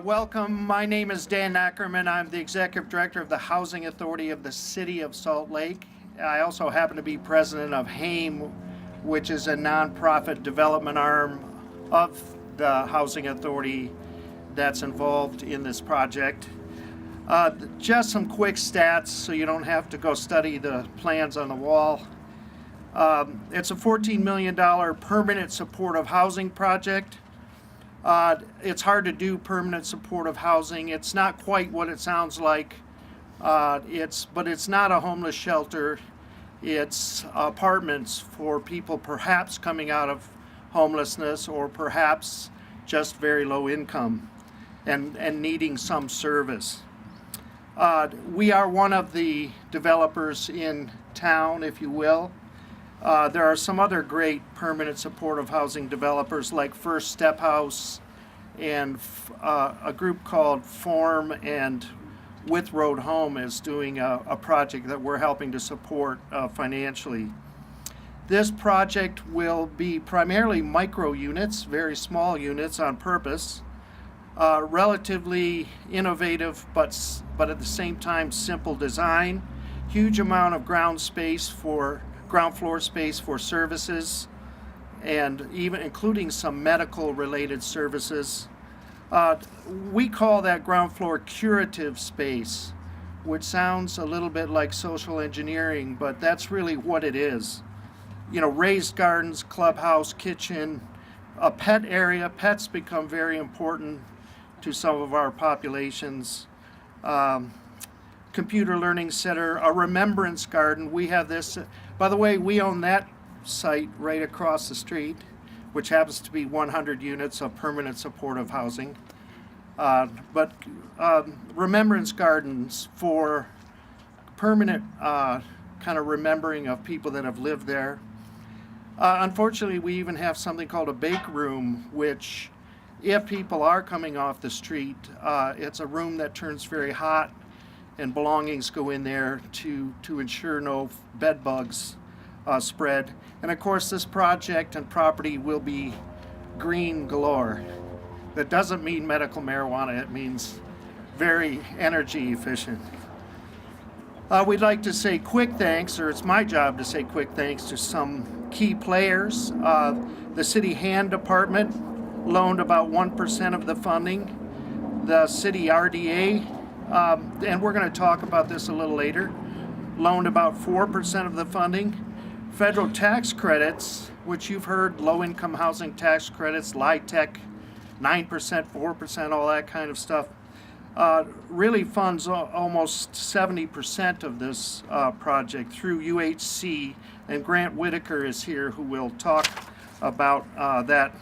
Welcome. My name is Dan Nackerman. I'm the Executive Director of the Housing Authority of the City of Salt Lake. I also happen to be President of HAME, which is a nonprofit development arm of the Housing Authority that's involved in this project. Just some quick stats so you don't have to go study the plans on the wall. It's a $14 million permanent supportive housing project. It's hard to do permanent supportive housing. It's not quite what it sounds like. But it's not a homeless shelter. It's apartments for people perhaps coming out of homelessness or perhaps just very low income and needing some service. We are one of the developers in town, if you will. There are some other great permanent supportive housing developers like First Step House and a group called Form and With Road Home is doing a project that we're helping to support financially. This project will be primarily micro units, very small units on purpose, relatively innovative but at the same time simple design, huge amount of ground floor space for services, and even including some medical related services. We call that ground floor curative space, which sounds a little bit like social engineering, but that's really what it is. You know, raised gardens, clubhouse, kitchen, a pet area. Pets become very important to some of our populations. Computer learning center, a remembrance garden. We have this, by the way, we own that site right across the street, which happens to be 100 units of permanent supportive housing. But remembrance gardens for permanent kind of remembering of people that have lived there. Unfortunately, we even have something called a bake room, which if people are coming off the street, it's a room that turns very hot and belongings go in there to ensure no bed bugs spread. And of course, this project and property will be green galore. That doesn't mean medical marijuana, it means very energy efficient. We'd like to say quick thanks, or it's my job to say quick thanks to some key players. The City Hand Department loaned about 1% of the funding. The City RDA, and we're going to talk about this a little later, loaned about 4% of the funding. Federal tax credits, which you've heard, low-income housing tax credits, LIHTC, 9%, 4%, all that kind of stuff, really funds almost 70% of this project through UHC, and Grant Whitaker is here who will talk about that.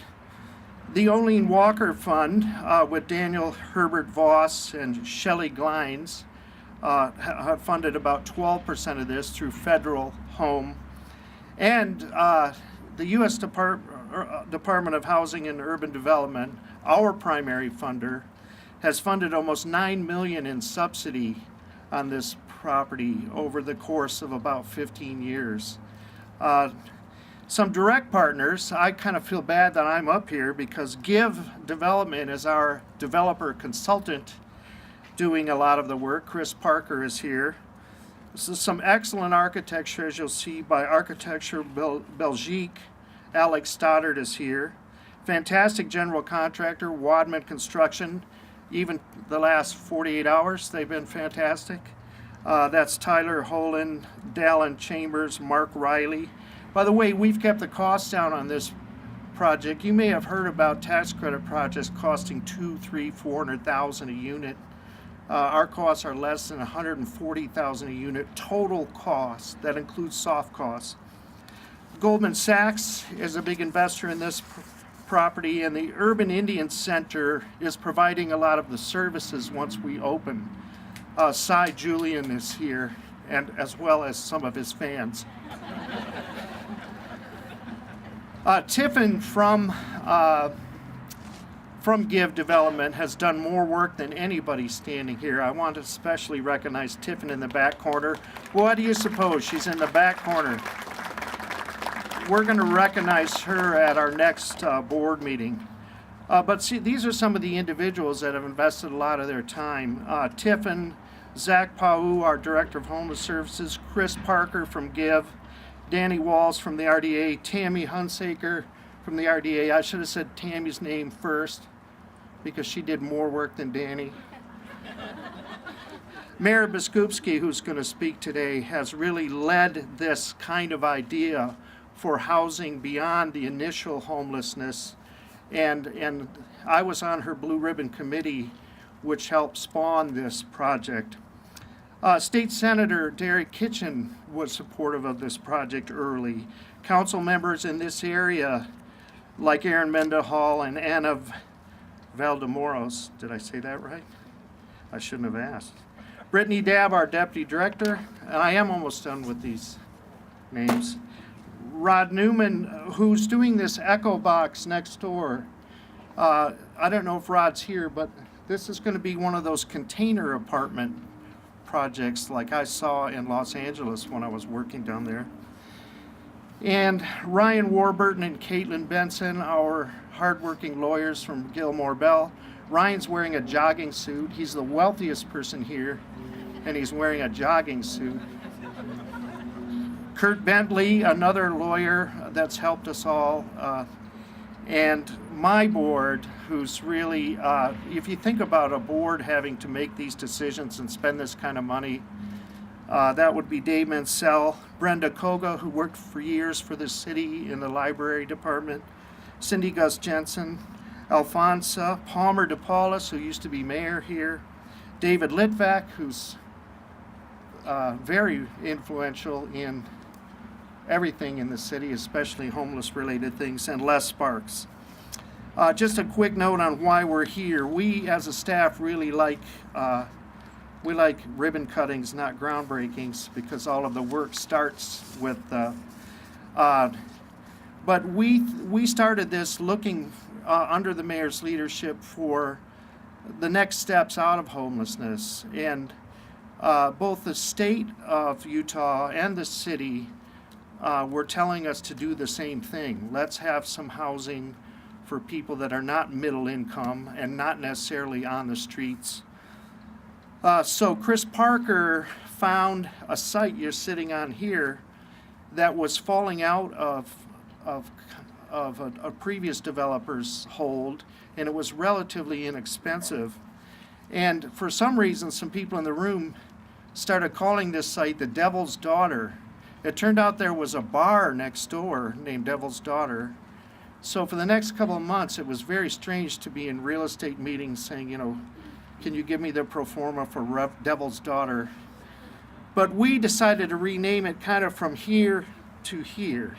The Olene Walker Fund with Daniel Herbert Voss and Shelley Glines have funded about 12% of this through federal home. And the U.S. Department of Housing and Urban Development, our primary funder, has funded almost $9 million in subsidy on this property over the course of about 15 years. Some direct partners, I kind of feel bad that I'm up here because Give Development is our developer consultant doing a lot of the work. Chris Parker is here. This is some excellent architecture, as you'll see, by Architecture Belgique. Alex Stoddard is here. Fantastic general contractor, Wadman Construction. Even the last 48 hours, they've been fantastic. That's Tyler Holen, Dallin Chambers, Mark Riley. By the way, we've kept the costs down on this project. You may have heard about tax credit projects costing $200,000, $300,000, $400,000 a unit. Our costs are less than $140,000 a unit total cost. That includes soft costs. Goldman Sachs is a big investor in this property, and the Urban Indian Center is providing a lot of the services once we open. Cy Julian is here, and as well as some of his fans. Tiffin from Give Development has done more work than anybody standing here. I want to especially recognize Tiffin in the back corner. What do you suppose? She's in the back corner. we're going to recognize her at our next board meeting. But see, these are some of the individuals that have invested a lot of their time. Tiffin, Zach Pau, our Director of Homeless Services, Chris Parker from GIVE, Danny Walls from the RDA, Tammy Hunsaker from the RDA. I should have said Tammy's name first because she did more work than Danny. Mayor Biskupski, who's going to speak today, has really led this kind of idea for housing beyond the initial homelessness. And I was on her Blue Ribbon Committee, which helped spawn this project. State Senator Derek Kitchen was supportive of this project early. Council members in this area, like Aaron Mendenhall and Anna Valdemoros, did I say that right? I shouldn't have asked. Brittany Dabb, our Deputy Director, and I am almost done with these names. Rod Newman, who's doing this Echo Box next door. I don't know if Rod's here, but this is going to be one of those container apartment projects like I saw in Los Angeles when I was working down there. And Ryan Warburton and Caitlin Benson, our hardworking lawyers from Gilmore Bell. Ryan's wearing a jogging suit. He's the wealthiest person here, and he's wearing a jogging suit. Kurt Bentley, another lawyer that's helped us all, and my board, who's really, if you think about a board having to make these decisions and spend this kind of money, that would be Dave Mansell, Brenda Koga, who worked for years for the city in the library department, Cindy Gus Jensen, Alfonso, Palmer DePaulis, who used to be mayor here, David Litvak, who's very influential in everything in the city, especially homeless-related things, and Les Sparks. Just a quick note on why we're here. We, as a staff, really like ribbon cuttings, not groundbreakings, because all of the work starts with. But we started this looking under the mayor's leadership for the next steps out of homelessness, and both the state of Utah and the city were telling us to do the same thing. Let's have some housing for people that are not middle income and not necessarily on the streets. So Chris Parker found a site you're sitting on here that was falling out of a previous developer's hold, and it was relatively inexpensive. And for some reason, some people in the room started calling this site the Devil's Daughter. It turned out there was a bar next door named Devil's Daughter. So for the next couple of months, it was very strange to be in real estate meetings saying, can you give me the pro forma for Devil's Daughter? But we decided to rename it kind of from here to here.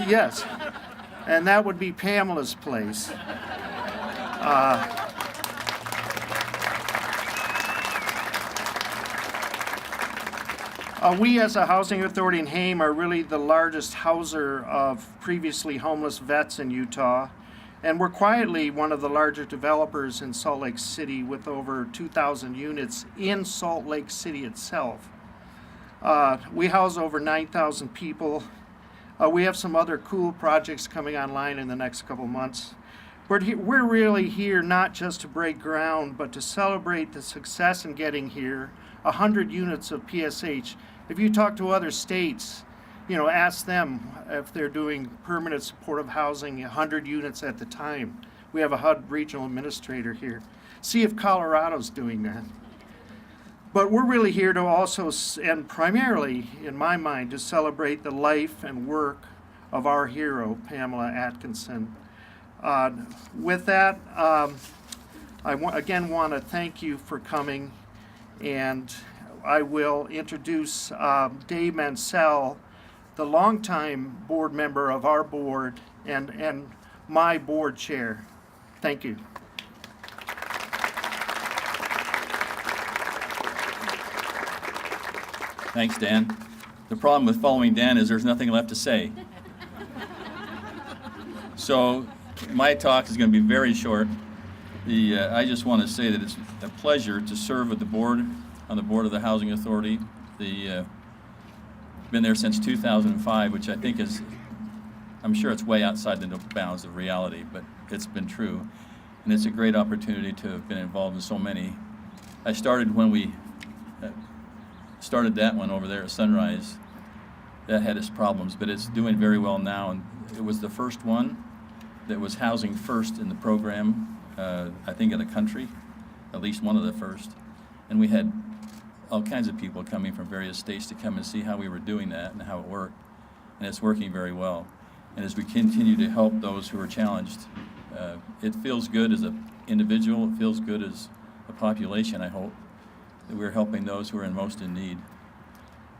Yes, and that would be Pamela's place. We as a housing authority in Hamm are really the largest houser of previously homeless vets in Utah, and we're quietly one of the larger developers in Salt Lake City with over 2,000 units in Salt Lake City itself. We house over 9,000 people. We have some other cool projects coming online in the next couple months. We're really here not just to break ground, but to celebrate the success in getting here, 100 units of PSH. If you talk to other states, ask them if they're doing permanent supportive housing, 100 units at the time. We have a HUD regional administrator here. See if Colorado's doing that. But we're really here to also, and primarily, in my mind, to celebrate the life and work of our hero, Pamela Atkinson. With that, I again want to thank you for coming, and I will introduce Dave Mansell, the longtime board member of our board and my board chair. Thank you. Thanks, Dan. The problem with following Dan is there's nothing left to say. So my talk is going to be very short. I just want to say that it's a pleasure to serve with the board, on the board of the Housing Authority. been there since 2005, which I think is, I'm sure it's way outside the bounds of reality, but it's been true. And it's a great opportunity to have been involved in so many. I started when we started that one over there at Sunrise. That had its problems, but it's doing very well now. And it was the first one that was housing first in the program, I think in the country, at least one of the first. And we had all kinds of people coming from various states to come and see how we were doing that and how it worked. And it's working very well. And as we continue to help those who are challenged, it feels good as an individual, it feels good as a population, I hope, that we're helping those who are most in need.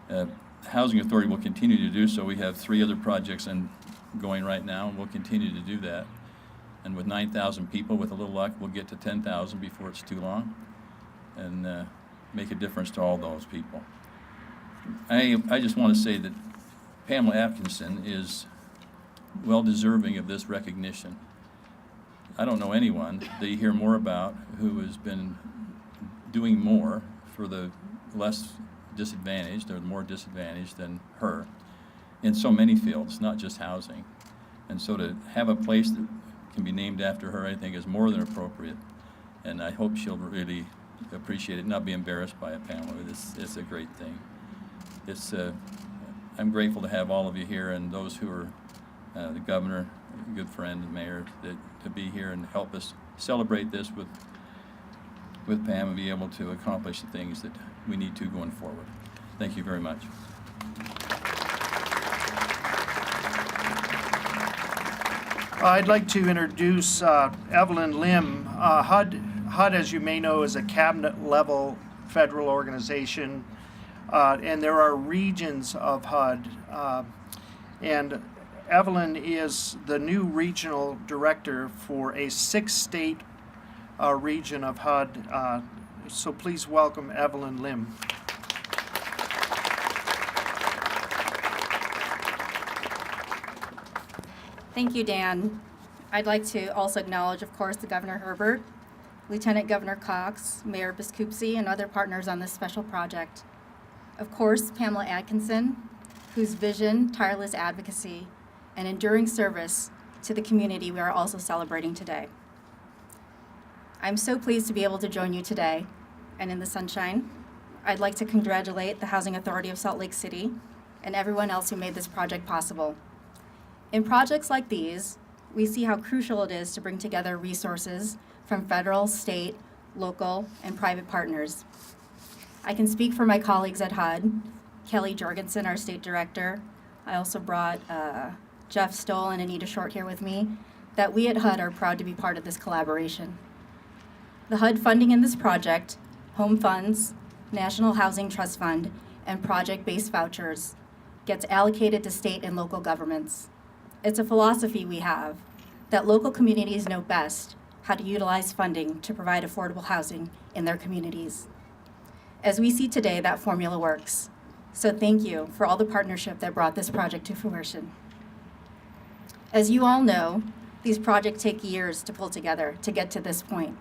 The Housing Authority will continue to do so. We have 3 other projects going right now, and we'll continue to do that. And with 9,000 people, with a little luck, we'll get to 10,000 before it's too long, and make a difference to all those people. I just want to say that Pamela Atkinson is well deserving of this recognition. I don't know anyone that you hear more about who has been doing more for the less disadvantaged or the more disadvantaged than her in so many fields, not just housing. And so to have a place that can be named after her, I think, is more than appropriate. And I hope she'll really appreciate it, not be embarrassed by it, Pamela. It's a great thing. I'm grateful to have all of you here and those who are the governor, a good friend, and mayor, to be here and help us celebrate this with Pam and be able to accomplish the things that we need to going forward. Thank you very much. I'd like to introduce Evelyn Lim. HUD, as you may know, is a cabinet-level federal organization, and there are regions of HUD. And Evelyn is the new regional director for a 6-state region of HUD. So please welcome Evelyn Lim. Thank you, Dan. I'd like to also acknowledge, of course, the Governor Herbert, Lieutenant Governor Cox, Mayor Biskupski, and other partners on this special project. Of course, Pamela Atkinson, whose vision, tireless advocacy, and enduring service to the community we are also celebrating today. I'm so pleased to be able to join you today and in the sunshine. I'd like to congratulate the Housing Authority of Salt Lake City and everyone else who made this project possible. In projects like these, we see how crucial it is to bring together resources from federal, state, local, and private partners. I can speak for my colleagues at HUD, Kelly Jorgensen, our state director. I also brought Jeff Stoll and Anita Short here with me, that we at HUD are proud to be part of this collaboration. The HUD funding in this project, home funds, National Housing Trust Fund, and project-based vouchers, gets allocated to state and local governments. It's a philosophy we have that local communities know best how to utilize funding to provide affordable housing in their communities. As we see today, that formula works. So thank you for all the partnership that brought this project to fruition. As you all know, these projects take years to pull together to get to this point.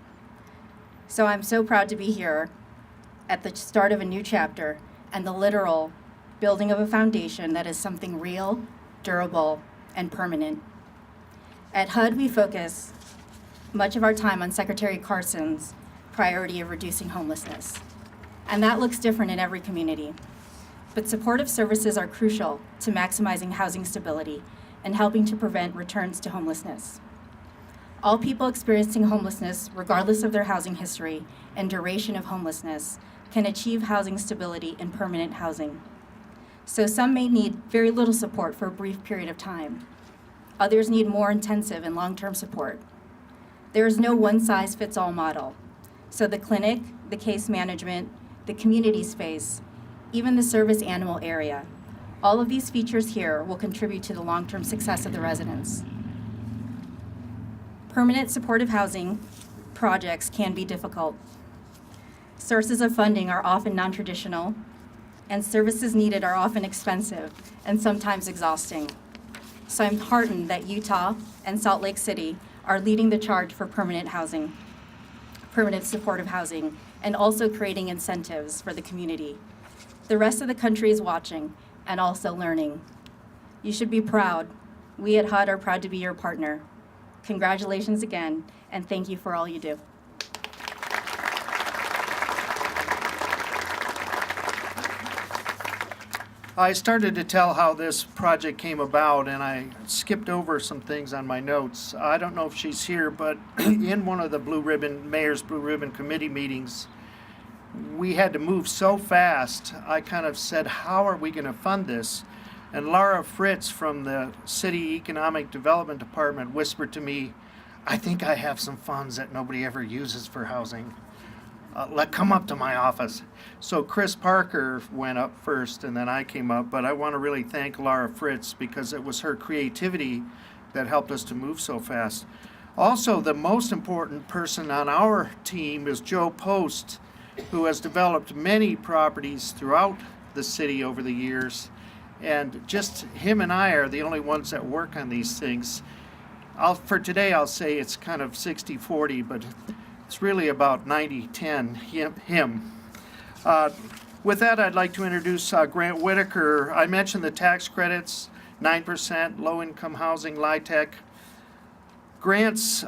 So I'm so proud to be here at the start of a new chapter and the literal building of a foundation that is something real, durable, and permanent. At HUD, we focus much of our time on Secretary Carson's priority of reducing homelessness. And that looks different in every community. But supportive services are crucial to maximizing housing stability and helping to prevent returns to homelessness. All people experiencing homelessness, regardless of their housing history and duration of homelessness, can achieve housing stability in permanent housing. So some may need very little support for a brief period of time. Others need more intensive and long-term support. There is no one-size-fits-all model. So the clinic, the case management, the community space, even the service animal area, all of these features here will contribute to the long-term success of the residents. Permanent supportive housing projects can be difficult. Sources of funding are often non-traditional, and services needed are often expensive and sometimes exhausting. So I'm heartened that Utah and Salt Lake City are leading the charge for permanent housing, permanent supportive housing, and also creating incentives for the community. The rest of the country is watching, and also learning. You should be proud. We at HUD are proud to be your partner. Congratulations again, and thank you for all you do. I started to tell how this project came about, and I skipped over some things on my notes. I don't know if she's here, but in one of the Mayor's Blue Ribbon Committee meetings, we had to move so fast. I kind of said, how are we going to fund this? And Laura Fritz from the City Economic Development Department whispered to me, I think I have some funds that nobody ever uses for housing. Come up to my office. So Chris Parker went up first, and then I came up, but I want to really thank Laura Fritz because it was her creativity that helped us to move so fast. Also, the most important person on our team is Joe Post, who has developed many properties throughout the city over the years, and just him and I are the only ones that work on these things. For today, I'll say it's kind of 60-40, but it's really about 90-10 him. With that, I'd like to introduce Grant Whitaker. I mentioned the tax credits, 9%, low-income housing, LIHTC. Grant's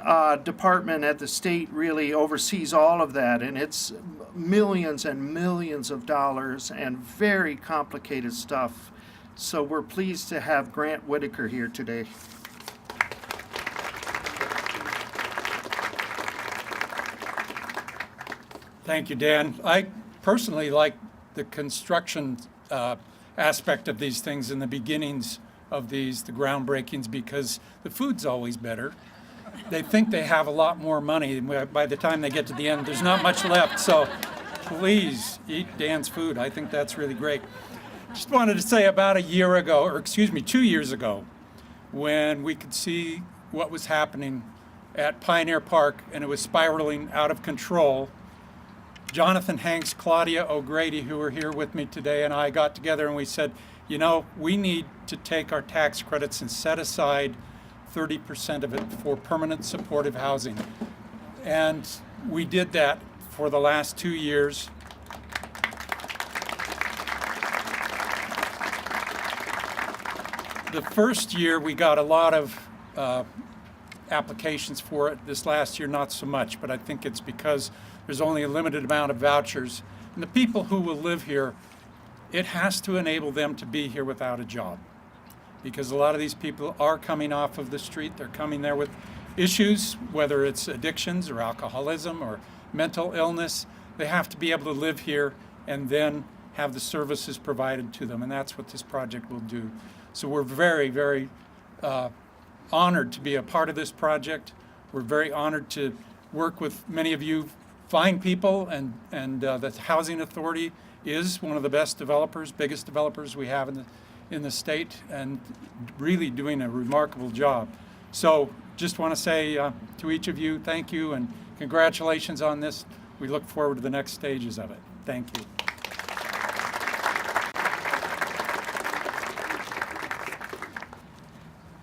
department at the state really oversees all of that, and it's millions and millions of dollars and very complicated stuff. So we're pleased to have Grant Whitaker here today. Thank you, Dan. I personally like the construction aspect of these things in the beginnings of these, the groundbreakings, because the food's always better. They think they have a lot more money. By the time they get to the end, there's not much left. So please eat Dan's food. I think that's really great. Just wanted to say about 2 years ago, when we could see what was happening at Pioneer Park and it was spiraling out of control, Jonathan Hanks, Claudia O'Grady, who are here with me today, and I got together and we said, you know, we need to take our tax credits and set aside 30% of it for permanent supportive housing. And we did that for the last 2 years. The first year we got a lot of applications for it. This last year not so much, but I think it's because there's only a limited amount of vouchers. And the people who will live here, it has to enable them to be here without a job. Because a lot of these people are coming off of the street. They're coming there with issues, whether it's addictions or alcoholism or mental illness. They have to be able to live here and then have the services provided to them. And that's what this project will do. So we're very, very honored to be a part of this project. We're very honored to work with many of you fine people, and the Housing Authority is one of the best developers, biggest developers we have in the state, and really doing a remarkable job. So just want to say to each of you, thank you and congratulations on this. We look forward to the next stages of it. Thank you.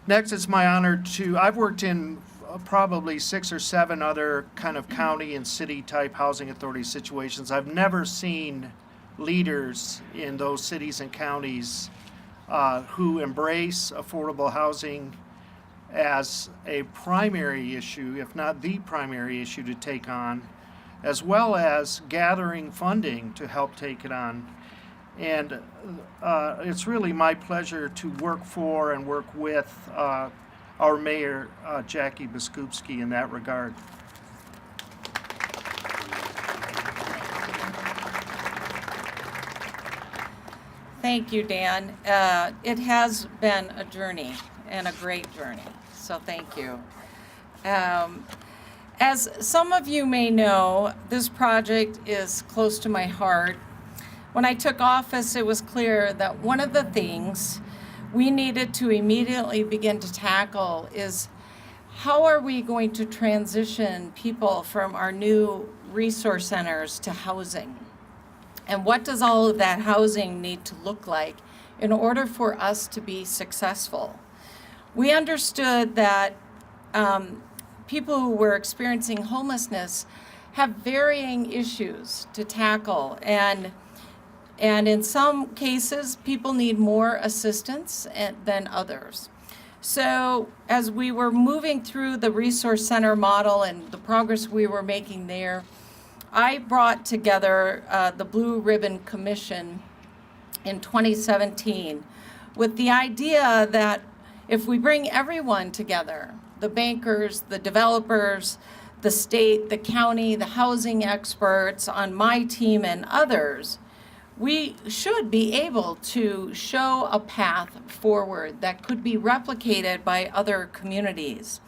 Next, it's my honor I've worked in probably 6 or 7 other kind of county and city type housing authority situations. I've never seen leaders in those cities and counties who embrace affordable housing as a primary issue, if not the primary issue to take on, as well as gathering funding to help take it on. And it's really my pleasure to work for and work with our mayor, Jackie Biskupski, in that regard. Thank you, Dan. It has been a journey, and a great journey, so thank you. As some of you may know, this project is close to my heart. When I took office, it was clear that one of the things we needed to immediately begin to tackle is how are we going to transition people from our new resource centers to housing? And what does all of that housing need to look like in order for us to be successful? We understood that people who were experiencing homelessness have varying issues to tackle, and And in some cases, people need more assistance than others. So as we were moving through the resource center model and the progress we were making there, I brought together the Blue Ribbon Commission in 2017 with the idea that if we bring everyone together, the bankers, the developers, the state, the county, the housing experts on my team and others, we should be able to show a path forward that could be replicated by other communities.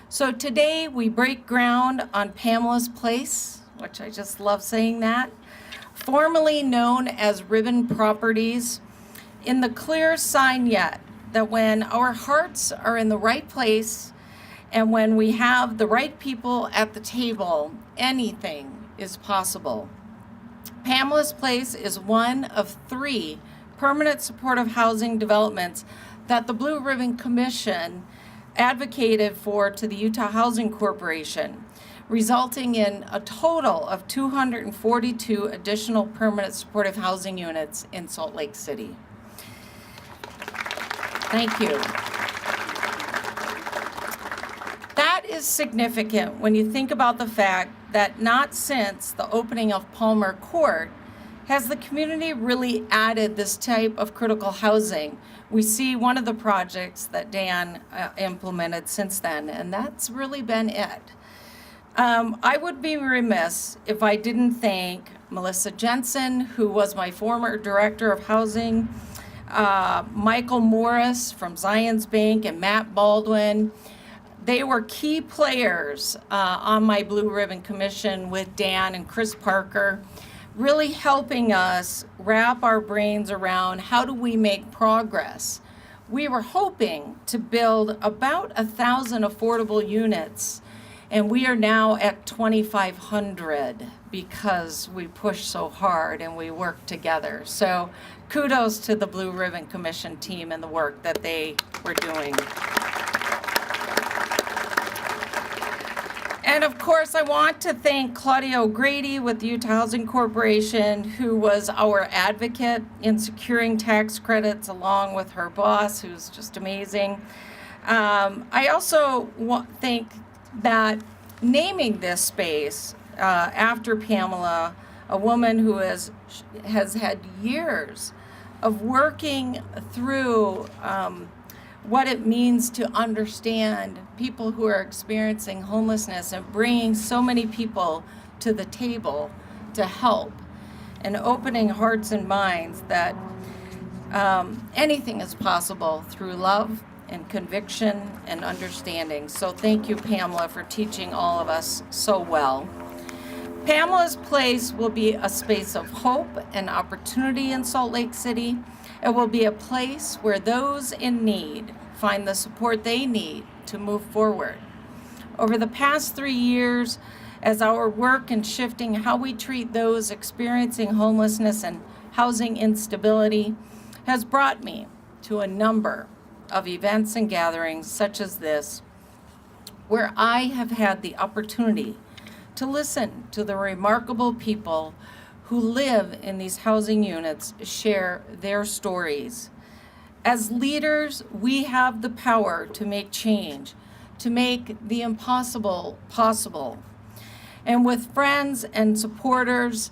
So today we break ground on Pamela's Place, which I just love saying that, formerly known as Ribbon Properties, in the clearest sign yet that when our hearts are in the right place and when we have the right people at the table, anything is possible. Pamela's Place is one of 3 permanent supportive housing developments that the Blue Ribbon Commission advocated for to the Utah Housing Corporation, resulting in a total of 242 additional permanent supportive housing units in Salt Lake City. Thank you. That is significant when you think about the fact that not since the opening of Palmer Court has the community really added this type of critical housing. We see one of the projects that Dan implemented since then, and that's really been it. I would be remiss if I didn't thank Melissa Jensen, who was my former director of housing, Michael Morris from Zions Bank, and Matt Baldwin. They were key players on my Blue Ribbon Commission with Dan and Chris Parker, really helping us wrap our brains around how do we make progress. We were hoping to build about 1,000 affordable units, and we are now at 2,500 because we pushed so hard and we worked together. So kudos to the Blue Ribbon Commission team and the work that they were doing. And of course, I want to thank Claudia O'Grady with the Utah Housing Corporation, who was our advocate in securing tax credits along with her boss, who's just amazing. I also think that naming this space after Pamela, a woman who has had years of working through what it means to understand people who are experiencing homelessness and bringing so many people to the table to help and opening hearts and minds that anything is possible through love and conviction and understanding. So thank you, Pamela, for teaching all of us so well. Pamela's Place will be a space of hope and opportunity in Salt Lake City. It will be a place where those in need find the support they need to move forward. Over the past 3 years, as our work in shifting how we treat those experiencing homelessness and housing instability has brought me to a number of events and gatherings such as this, where I have had the opportunity to listen to the remarkable people who live in these housing units share their stories. As leaders, we have the power to make change, to make the impossible possible. And with friends and supporters,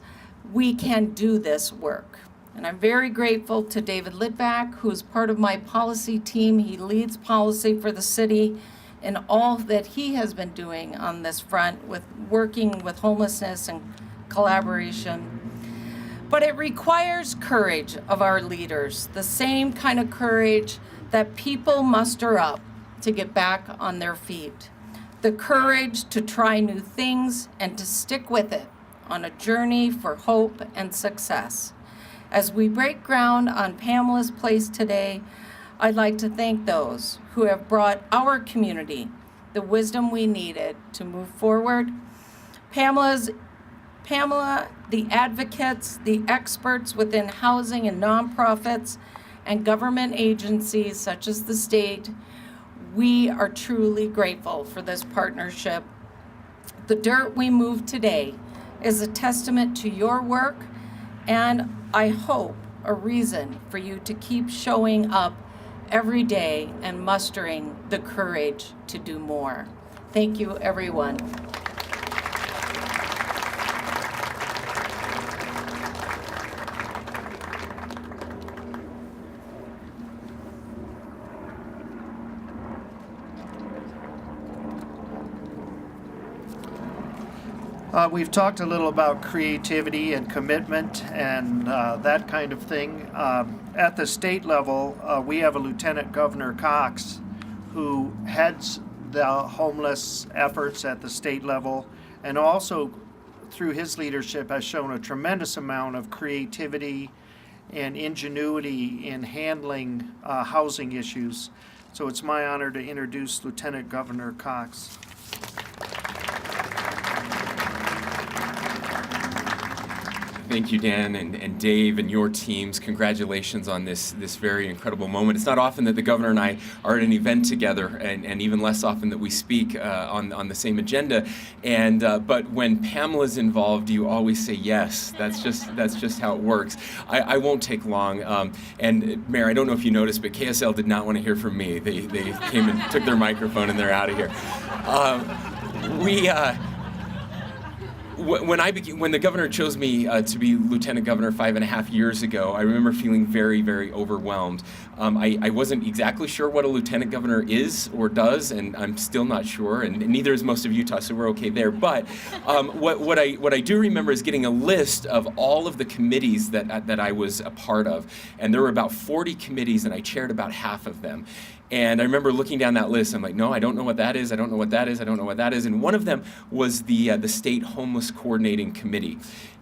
we can do this work. And I'm very grateful to David Litvak, who is part of my policy team. He leads policy for the city and all that he has been doing on this front with working with homelessness and collaboration. But it requires courage of our leaders, the same kind of courage that people muster up to get back on their feet. The courage to try new things and to stick with it on a journey for hope and success. As we break ground on Pamela's Place today, I'd like to thank those who have brought our community the wisdom we needed to move forward. Pamela, the advocates, the experts within housing and nonprofits and government agencies such as the state, we are truly grateful for this partnership. The dirt we move today is a testament to your work and I hope a reason for you to keep showing up every day and mustering the courage to do more. Thank you, everyone. We've talked a little about creativity and commitment and that kind of thing. At the state level, we have a Lieutenant Governor Cox who heads the homeless efforts at the state level, and also through his leadership has shown a tremendous amount of creativity and ingenuity in handling housing issues. So it's my honor to introduce Lieutenant Governor Cox. Thank you, Dan and Dave and your teams. Congratulations on this very incredible moment. It's not often that the governor and I are at an event together, and even less often that we speak on the same agenda. And but when Pamela's involved, you always say yes. That's just how it works. I won't take long. And Mayor, I don't know if you noticed, but KSL did not want to hear from me. They came and took their microphone and they're out of here. When the governor chose me to be lieutenant governor 5.5 years ago, I remember feeling very, very overwhelmed. I wasn't exactly sure what a lieutenant governor is or does, and I'm still not sure, and neither is most of Utah, so we're okay there. But what I do remember is getting a list of all of the committees that I was a part of, and there were about 40 committees, and I chaired about half of them. And I remember looking down that list. I'm like, no, I don't know what that is. I don't know what that is. I don't know what that is. And one of them was the State Homeless Coordinating Committee.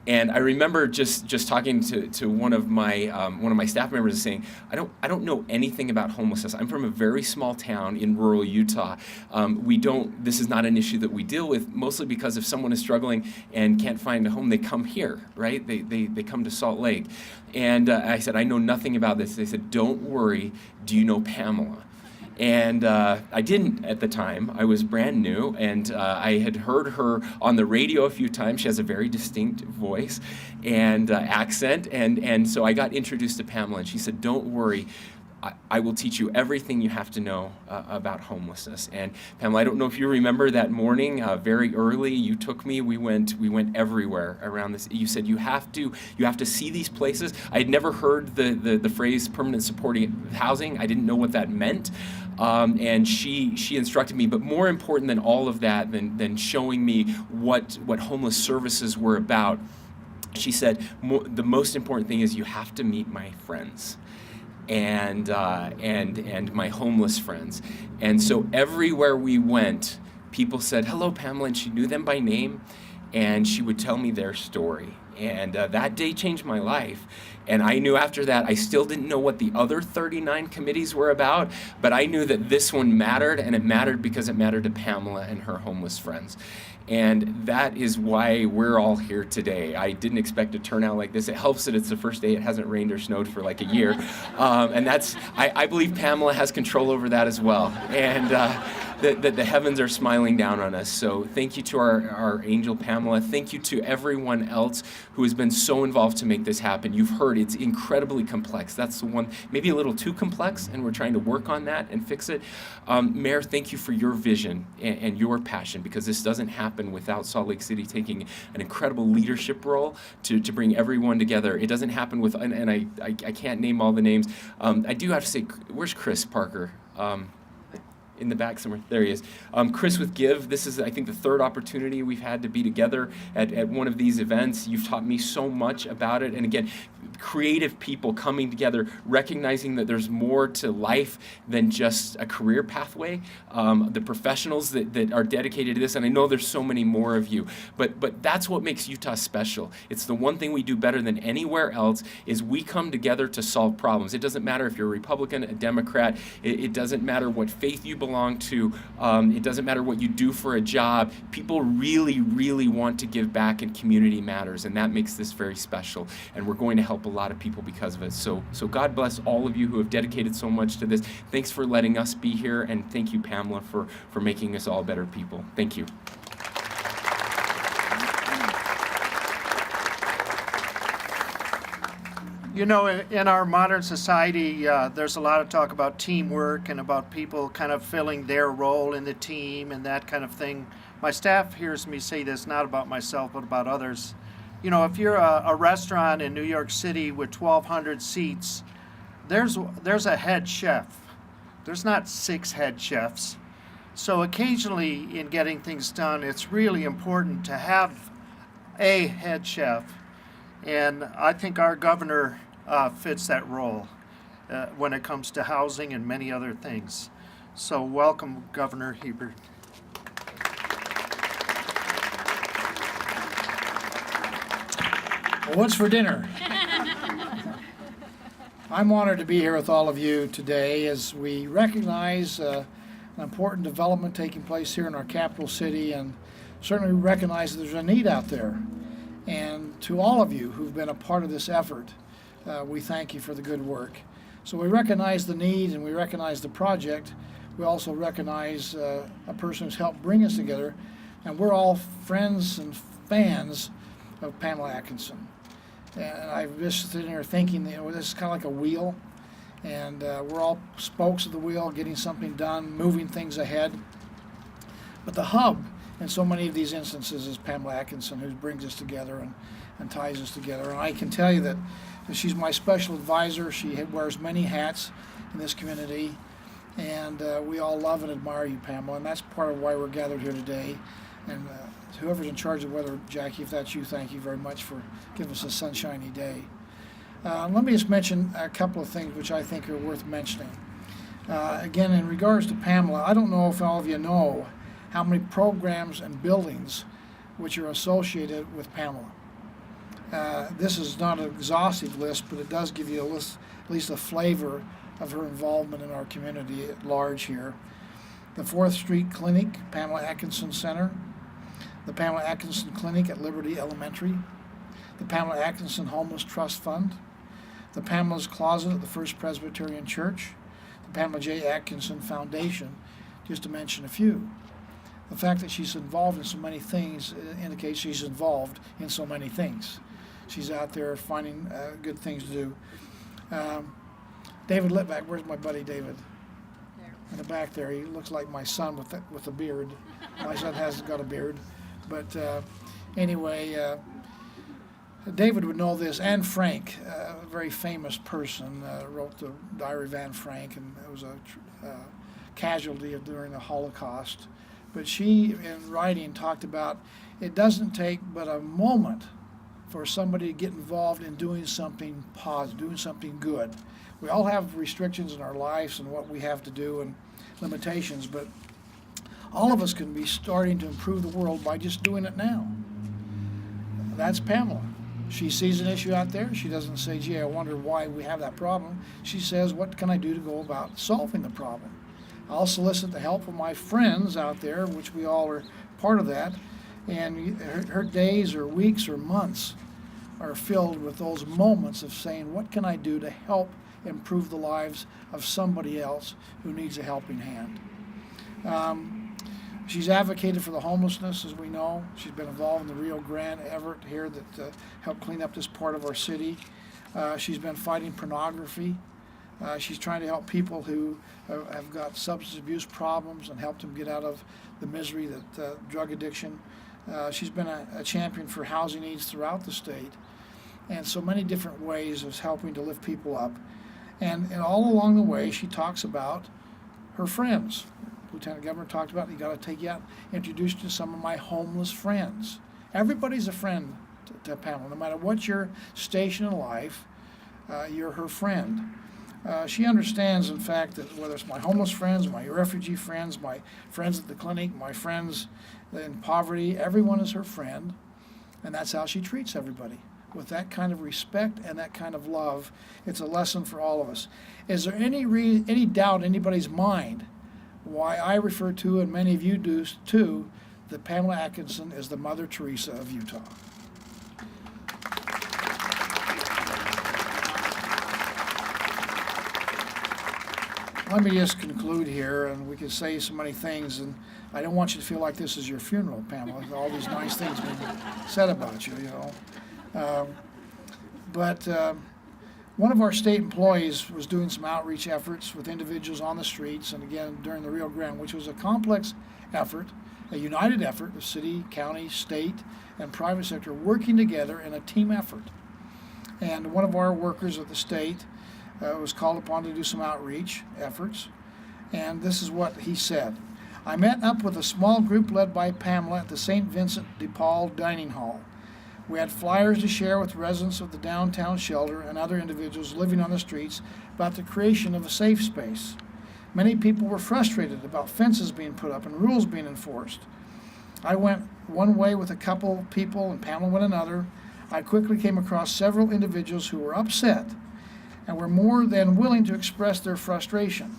And I remember just talking to one of my staff members and saying, I don't know anything about homelessness. I'm from a very small town in rural Utah. This is not an issue that we deal with, mostly because if someone is struggling and can't find a home, they come here, right? They come to Salt Lake. And I said, I know nothing about this. They said, don't worry. Do you know Pamela? And I didn't at the time. I was brand new, and I had heard her on the radio a few times. She has a very distinct voice and accent, and so I got introduced to Pamela, and she said, don't worry, I will teach you everything you have to know about homelessness. And Pamela, I don't know if you remember that morning, very early, you took me, we went everywhere around this. You said you have to see these places. I had never heard the phrase permanent supporting housing. I didn't know what that meant. And she instructed me, but more important than all of that, than showing me what homeless services were about, she said, the most important thing is you have to meet my friends. And my homeless friends. And so everywhere we went, people said, hello, Pamela, and she knew them by name, and she would tell me their story. And that day changed my life. And I knew after that, I still didn't know what the other 39 committees were about, but I knew that this one mattered, and it mattered because it mattered to Pamela and her homeless friends. And that is why we're all here today. I didn't expect a turnout like this. It helps that it's the first day it hasn't rained or snowed for like a year. And I believe Pamela has control over that as well. And that the heavens are smiling down on us. So thank you to our angel Pamela. Thank you to everyone else who has been so involved to make this happen. You've heard it's incredibly complex. That's the one, maybe a little too complex, and we're trying to work on that and fix it. Mayor, thank you for your vision and your passion, because this doesn't happen without Salt Lake City taking an incredible leadership role to bring everyone together. It doesn't happen with, and I can't name all the names. I do have to say, where's Chris Parker? In the back somewhere. There he is. Chris with Give. This is, I think, the third opportunity we've had to be together at one of these events. You've taught me so much about it. And again, creative people coming together, recognizing that there's more to life than just a career pathway. The professionals that are dedicated to this, and I know there's so many more of you, but that's what makes Utah special. It's the one thing we do better than anywhere else, is we come together to solve problems. It doesn't matter if you're a Republican, a Democrat. It doesn't matter what faith you belong to. It doesn't matter what you do for a job. People really, really want to give back, and community matters, and that makes this very special. And we're going to help a lot of people because of it. So God bless all of you who have dedicated so much to this. Thanks for letting us be here, and thank you, Pamela, for making us all better people. Thank you. You know, in our modern society, there's a lot of talk about teamwork and about people kind of filling their role in the team and that kind of thing. My staff hears me say this not about myself, but about others. You know, if you're a restaurant in New York City with 1,200 seats, there's a head chef. There's not 6 head chefs. So occasionally in getting things done, it's really important to have a head chef. And I think our governor fits that role when it comes to housing and many other things. So welcome, Governor Herbert. Well, what's for dinner? I'm honored to be here with all of you today as we recognize an important development taking place here in our capital city, and certainly recognize that there's a need out there. And to all of you who've been a part of this effort, we thank you for the good work. So we recognize the need and we recognize the project. We also recognize a person who's helped bring us together, and we're all friends and fans of Pamela Atkinson. And I've just sitting here thinking, you know, this is kind of like a wheel, and we're all spokes of the wheel, getting something done, moving things ahead. But the hub in so many of these instances is Pamela Atkinson, who brings us together and ties us together. And I can tell you that she's my special advisor. She wears many hats in this community, and we all love and admire you, Pamela, and that's part of why we're gathered here today. And whoever's in charge of weather, Jackie, if that's you, thank you very much for giving us a sunshiny day. Let me just mention a couple of things which I think are worth mentioning. Again, in regards to Pamela, I don't know if all of you know how many programs and buildings which are associated with Pamela. This is not an exhaustive list, but it does give you at least a flavor of her involvement in our community at large here. The 4th Street Clinic, Pamela Atkinson Center, the Pamela Atkinson Clinic at Liberty Elementary, the Pamela Atkinson Homeless Trust Fund, the Pamela's Closet at the First Presbyterian Church, the Pamela J. Atkinson Foundation, just to mention a few. The fact that she's involved in so many things indicates she's involved in so many things. She's out there finding good things to do. David Litvack, where's my buddy David? In the back there, he looks like my son with a beard. My son hasn't got a beard, but anyway, David would know this. Anne Frank, a very famous person, wrote the Diary of Anne Frank, and it was a casualty during the Holocaust. But she, in writing, talked about it doesn't take but a moment for somebody to get involved in doing something positive, doing something good. We all have restrictions in our lives and what we have to do and limitations, but all of us can be starting to improve the world by just doing it now. That's Pamela. She sees an issue out there. She doesn't say, gee, I wonder why we have that problem. She says, what can I do to go about solving the problem? I'll solicit the help of my friends out there, which we all are part of that, and her days or weeks or months are filled with those moments of saying, what can I do to help improve the lives of somebody else who needs a helping hand? She's advocated for the homelessness, as we know. She's been involved in the Rio Grande Everett here that helped clean up this part of our city. She's been fighting pornography. She's trying to help people who have got substance abuse problems and help them get out of the misery that drug addiction. She's been a champion for housing needs throughout the state, and so many different ways of helping to lift people up. And all along the way, she talks about her friends. Lieutenant Governor talked about, you got to take you out, introduce you to some of my homeless friends. Everybody's a friend to Pamela. No matter what your station in life, you're her friend. She understands, in fact, that whether it's my homeless friends, my refugee friends, my friends at the clinic, my friends in poverty, everyone is her friend, and that's how she treats everybody. With that kind of respect and that kind of love, it's a lesson for all of us. Is there any doubt in anybody's mind why I refer to, and many of you do too, that Pamela Atkinson is the Mother Teresa of Utah? Let me just conclude here, and we could say so many things, and I don't want you to feel like this is your funeral, Pamela, all these nice things being said about you, you know. But One of our state employees was doing some outreach efforts with individuals on the streets, and again during the Rio Grande, which was a complex effort, a united effort of city, county, state, and private sector working together in a team effort. And one of our workers at the state was called upon to do some outreach efforts, and this is what he said. I met up with a small group led by Pamela at the St. Vincent de Paul Dining Hall. We had flyers to share with residents of the downtown shelter and other individuals living on the streets about the creation of a safe space. Many people were frustrated about fences being put up and rules being enforced. I went one way with a couple of people and Pamela went another. I quickly came across several individuals who were upset and were more than willing to express their frustration.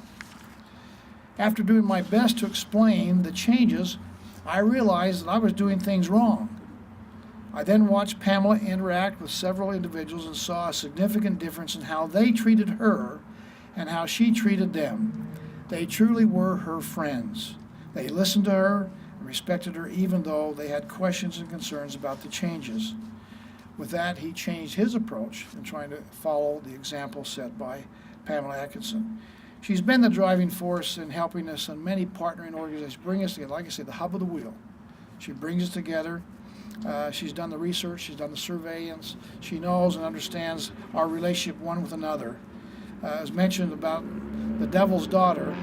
After doing my best to explain the changes, I realized that I was doing things wrong. I then watched Pamela interact with several individuals and saw a significant difference in how they treated her and how she treated them. They truly were her friends. They listened to her and respected her even though they had questions and concerns about the changes. With that, he changed his approach in trying to follow the example set by Pamela Atkinson. She's been the driving force in helping us and many partnering organizations bring us together. Like I said, the hub of the wheel. She brings us together. She's done the research, she's done the surveillance, she knows and understands our relationship one with another. As mentioned about the devil's daughter,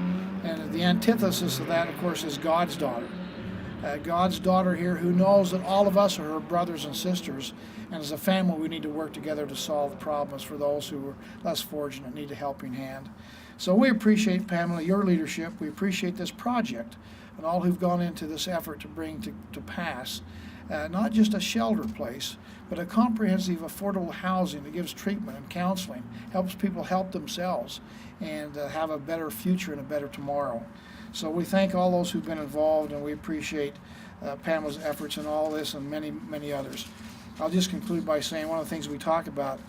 and the antithesis of that, of course, is God's daughter. God's daughter here who knows that all of us are her brothers and sisters, and as a family we need to work together to solve problems for those who are less fortunate and need a helping hand. So we appreciate, Pamela, your leadership. We appreciate this project and all who've gone into this effort to bring to pass not just a shelter place, but a comprehensive, affordable housing that gives treatment and counseling, helps people help themselves and have a better future and a better tomorrow. So we thank all those who've been involved, and we appreciate Pamela's efforts in all this and many, many others. I'll just conclude by saying one of the things we talk about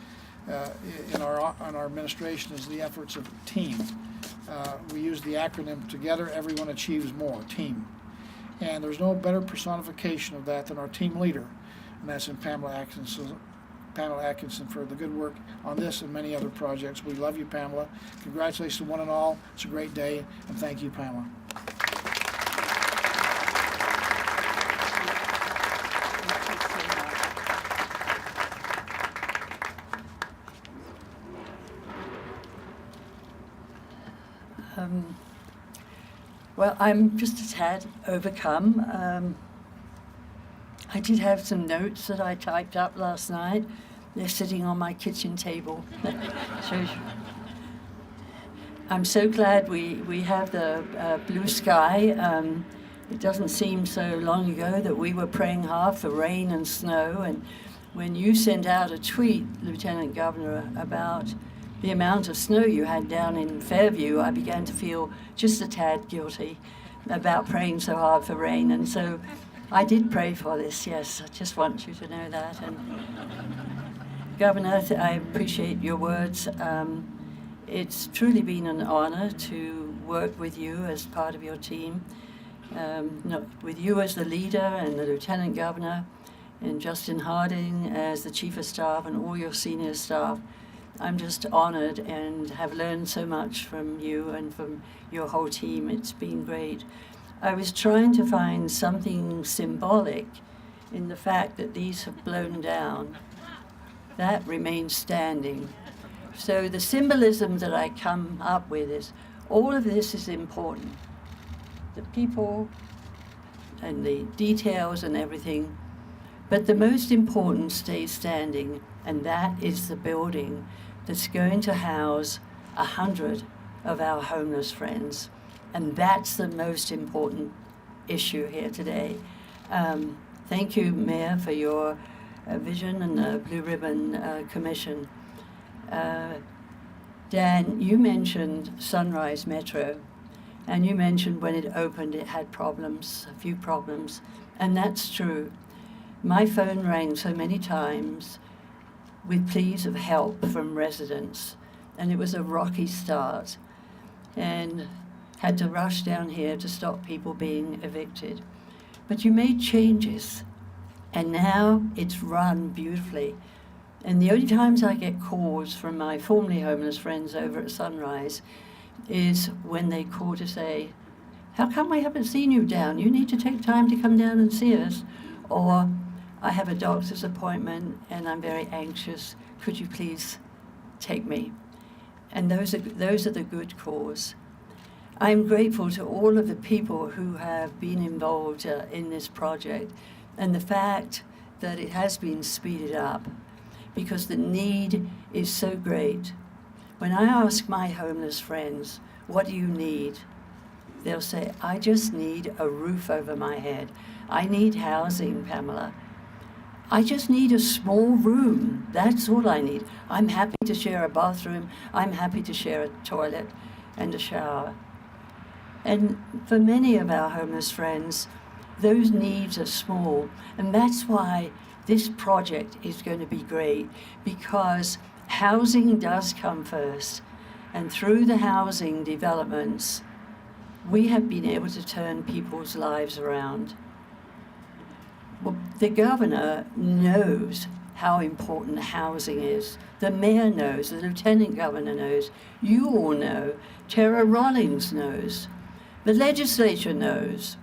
in our administration is the efforts of team. We use the acronym Together Everyone Achieves More, team. And there's no better personification of that than our team leader, and that's in Pamela Atkinson for the good work on this and many other projects. We love you, Pamela. Congratulations to one and all. It's a great day, and thank you, Pamela. Well, I'm just a tad overcome. I did have some notes that I typed up last night. They're sitting on my kitchen table. So I'm so glad we have the blue sky. It doesn't seem so long ago that we were praying hard for rain and snow. And when you sent out a tweet, Lieutenant Governor, about the amount of snow you had down in Fairview, I began to feel just a tad guilty about praying so hard for rain. And so I did pray for this, yes. I just want you to know that. And Governor, I appreciate your words. It's truly been an honor to work with you as part of your team, with you as the leader and the Lieutenant Governor, and Justin Harding as the Chief of Staff and all your senior staff. I'm just honored and have learned so much from you and from your whole team. It's been great. I was trying to find something symbolic in the fact that these have blown down. That remains standing. So the symbolism that I come up with is all of this is important. The people and the details and everything, but the most important stays standing, and that is the building that's going to house 100 of our homeless friends. And that's the most important issue here today. Thank you, Mayor, for your vision and the Blue Ribbon Commission. Dan, you mentioned Sunrise Metro, and you mentioned when it opened it had problems, a few problems, and that's true. My phone rang so many times with pleas of help from residents, and it was a rocky start, and had to rush down here to stop people being evicted. But you made changes, and now it's run beautifully. And the only times I get calls from my formerly homeless friends over at Sunrise is when they call to say, how come we haven't seen you down? You need to take time to come down and see us. Or, I have a doctor's appointment and I'm very anxious. Could you please take me? And those are the good calls. I'm grateful to all of the people who have been involved in this project and the fact that it has been speeded up because the need is so great. When I ask my homeless friends, what do you need? They'll say, I just need a roof over my head. I need housing, Pamela. I just need a small room. That's all I need. I'm happy to share a bathroom. I'm happy to share a toilet and a shower. And for many of our homeless friends, those needs are small. And that's why this project is going to be great, because housing does come first. And through the housing developments, we have been able to turn people's lives around. Well, the governor knows how important housing is. The mayor knows, the lieutenant governor knows, you all know, Tara Rollins knows, the legislature knows.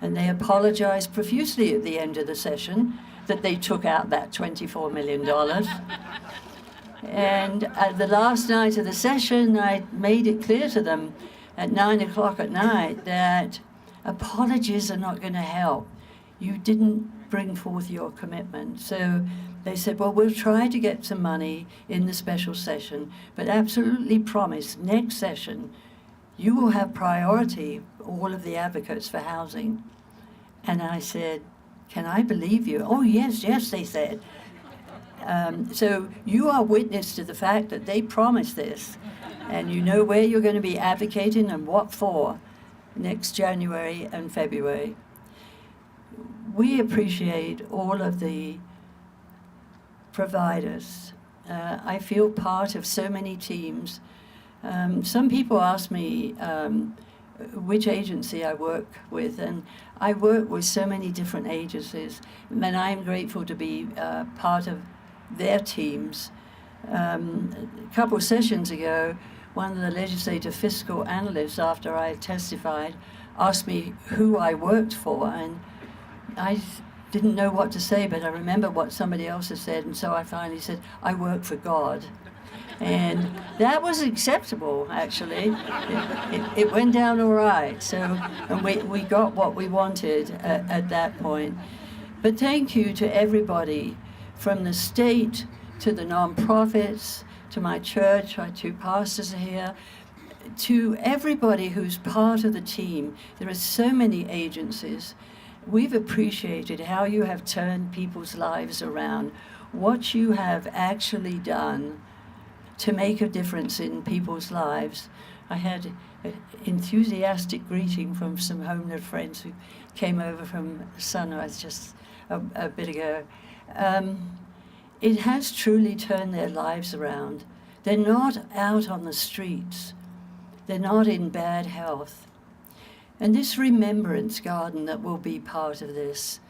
And they apologized profusely at the end of the session that they took out that $24 million. And at the last night of the session, I made it clear to them at 9 o'clock at night that apologies are not going to help. You didn't bring forth your commitment. So they said, well, we'll try to get some money in the special session, but absolutely promise next session you will have priority, all of the advocates for housing. And I said, can I believe you? Oh, yes, yes, they said. So you are witness to the fact that they promised this, and you know where you're going to be advocating and what for next January and February. We appreciate all of the providers. I feel part of so many teams. Some people ask me which agency I work with, and I work with so many different agencies, and I am grateful to be part of their teams. A couple of sessions ago, one of the legislative fiscal analysts, after I testified, asked me who I worked for, and I didn't know what to say, but I remember what somebody else had said, and so I finally said, I work for God. And that was acceptable, actually. It went down all right. So, and we got what we wanted at that point. But thank you to everybody, from the state to the nonprofits, to my church, our two pastors are here, to everybody who's part of the team. There are so many agencies. We've appreciated how you have turned people's lives around, what you have actually done to make a difference in people's lives. I had an enthusiastic greeting from some homeless friends who came over from Sunrise just a bit ago. It has truly turned their lives around. They're not out on the streets. They're not in bad health. And this remembrance garden that will be part of this,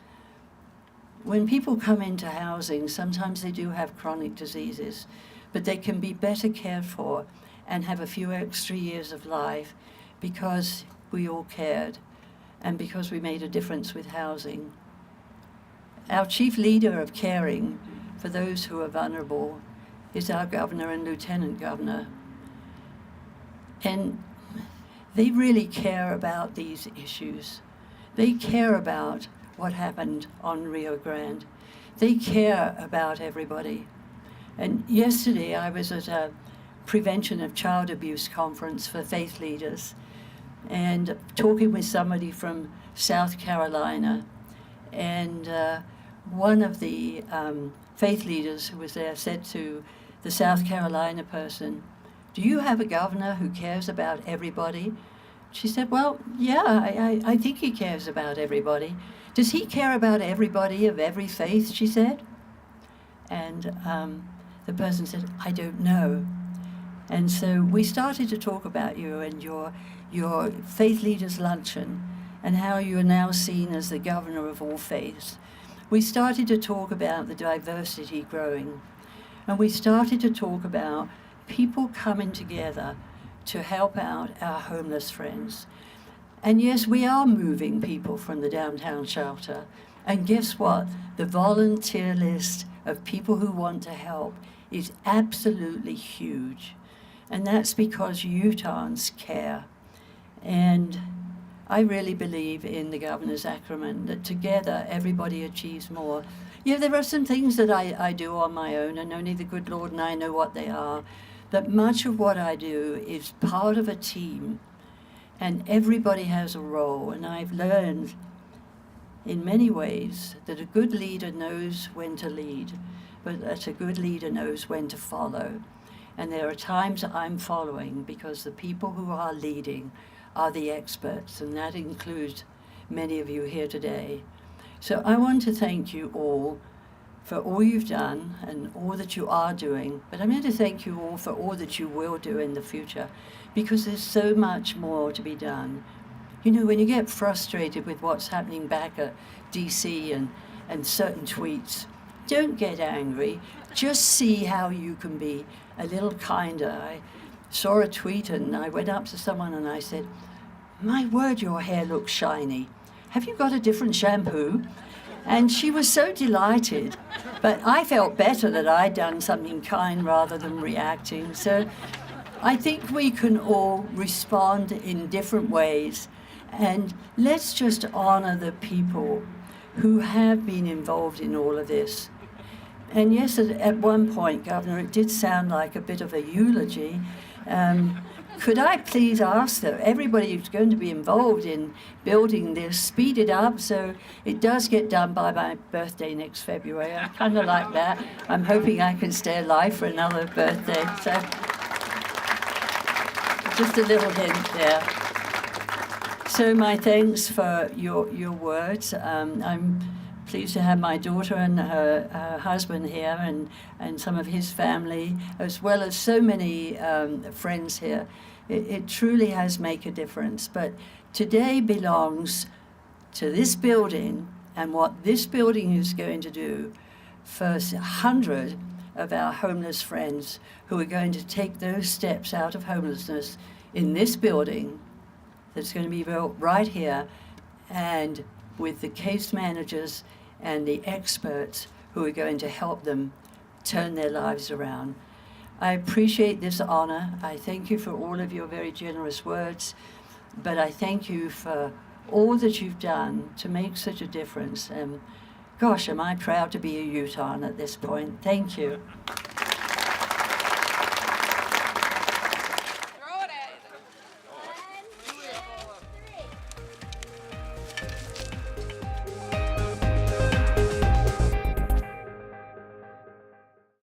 when people come into housing, sometimes they do have chronic diseases, but they can be better cared for and have a few extra years of life because we all cared and because we made a difference with housing. Our chief leader of caring for those who are vulnerable is our governor and lieutenant governor. And they really care about these issues. They care about what happened on Rio Grande. They care about everybody. And yesterday I was at a prevention of child abuse conference for faith leaders and talking with somebody from South Carolina. And one of the faith leaders who was there said to the South Carolina person, do you have a governor who cares about everybody? She said, well, yeah, I think he cares about everybody. Does he care about everybody of every faith, she said? And the person said, I don't know. And so we started to talk about you and your faith leaders luncheon and how you are now seen as the governor of all faiths. We started to talk about the diversity growing. And we started to talk about people coming together to help out our homeless friends. And yes, we are moving people from the downtown shelter. And guess what? The volunteer list of people who want to help is absolutely huge. And that's because Utahns care. And I really believe in the governor's Nackerman, that together everybody achieves more. Yeah, there are some things that I do on my own, and only the good Lord and I know what they are. But much of what I do is part of a team, and everybody has a role. And I've learned in many ways that a good leader knows when to lead, but that a good leader knows when to follow. And there are times I'm following because the people who are leading are the experts, and that includes many of you here today. So I want to thank you all for all you've done and all that you are doing, but I'm going to thank you all for all that you will do in the future, because there's so much more to be done. You know, when you get frustrated with what's happening back at DC and certain tweets, don't get angry. Just see how you can be a little kinder. I saw a tweet and I went up to someone and I said, "My word, your hair looks shiny. Have you got a different shampoo?" And she was so delighted. But I felt better that I'd done something kind rather than reacting. So I think we can all respond in different ways. And let's just honor the people who have been involved in all of this. And yes, at one point, Governor, it did sound like a bit of a eulogy. Could I please ask that everybody who's going to be involved in building this, speed it up so it does get done by my birthday next February. I kind of like that. I'm hoping I can stay alive for another birthday. So just a little hint there. So my thanks for your words. I'm pleased to have my daughter and her husband here and some of his family, as well as so many friends here. It truly has made a difference. But today belongs to this building and what this building is going to do for 100 of our homeless friends who are going to take those steps out of homelessness in this building that's going to be built right here, and with the case managers and the experts who are going to help them turn their lives around. I appreciate this honor. I thank you for all of your very generous words, but I thank you for all that you've done to make such a difference. And gosh, am I proud to be a Utahn at this point. Thank you.